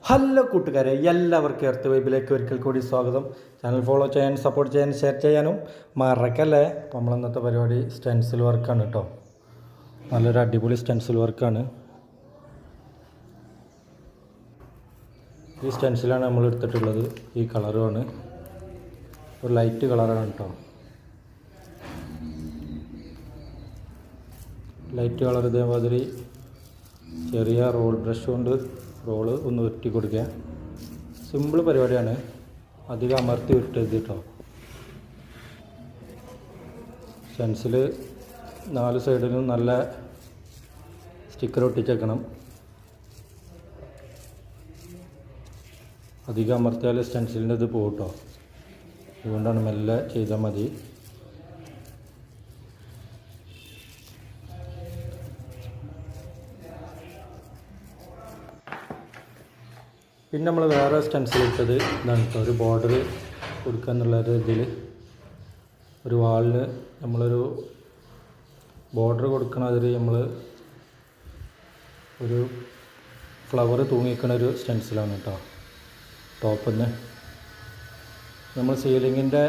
Hello കൂട്ടുകാരെ, എല്ലാവർക്കും earth വൈബിലേക്ക് ഒരിക്കൽ കൂടി സ്വാഗതം. ചാനൽ ഫോളോ ചെയ്യാൻ, സപ്പോർട്ട് ചെയ്യാൻ, ഷെയർ ചെയ്യാനും മറക്കല്ലേ. അപ്പോൾ നമ്മളിന്നത്തെ പരിപാടി സ്റ്റെൻസിൽ വർക്കാണ് കേട്ടോ. നല്ലൊരു അടിപൊളി സ്റ്റെൻസിൽ വർക്കാണ്. ഈ സ്റ്റെൻസിലാണ് നമ്മൾ എടുത്തിട്ടുള്ളത്. ഈ കളറുമാണ്, ഒരു ലൈറ്റ് കളറാണ് കേട്ടോ. ലൈറ്റ് കളർ ഇതേമാതിരി ചെറിയ റോൾ ബ്രഷ് കൊണ്ട് റോള് ഒന്ന് ഉരുട്ടി കൊടുക്കുക. സിമ്പിൾ പരിപാടിയാണ്, അധികം അമർത്തി വിട്ടത് കേട്ടോ. സ്റ്റെൻസിൽ 4 സൈഡിലും നല്ല സ്റ്റിക്കർ ഒട്ടിച്ചേക്കണം. അധികം അമർത്തിയാൽ സ്റ്റെൻസിലിൻ്റെ ഇത് പോകും കേട്ടോ. അതുകൊണ്ടാണ് മെല്ലെ ചെയ്താൽ മതി. പിന്നെ നമ്മൾ വേറെ സ്റ്റെൻസിൽ ഇട്ടത് ഇതാണ് കേട്ടോ. ഒരു ബോർഡർ കൊടുക്കുക എന്നുള്ളൊരു ഇതിൽ ഒരു വാളിന് നമ്മളൊരു ബോർഡർ കൊടുക്കണം. അതിൽ നമ്മൾ ഒരു ഫ്ലവർ തൂങ്ങിക്കുന്ന ഒരു സ്റ്റെൻസിലാണ് കേട്ടോ. ടോപ്പിൽ നിന്ന് നമ്മൾ സീലിങ്ങിൻ്റെ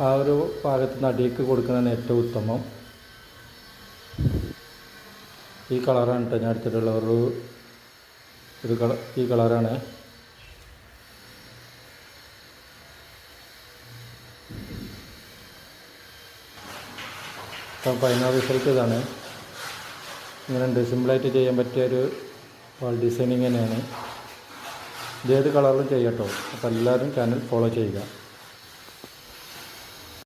ആ ഒരു ഭാഗത്ത് നിന്ന് അടിയിലേക്ക് കൊടുക്കുന്നതാണ് ഏറ്റവും ഉത്തമം. ഈ കളറാണ് കേട്ടോ ഞാൻ എടുത്തിട്ടുള്ള ഈ കളറാണ്. അപ്പം ഫൈനൽ റിസൾട്ട് ഇതാണ്. ഇങ്ങനെയുണ്ട്. സിമ്പിളായിട്ട് ചെയ്യാൻ പറ്റിയൊരു വാൾ ഡിസൈനിങ് തന്നെയാണ്. ഇതേത് കളറിലും ചെയ്യാം കേട്ടോ. അപ്പോൾ എല്ലാവരും ചാനൽ ഫോളോ ചെയ്യുക.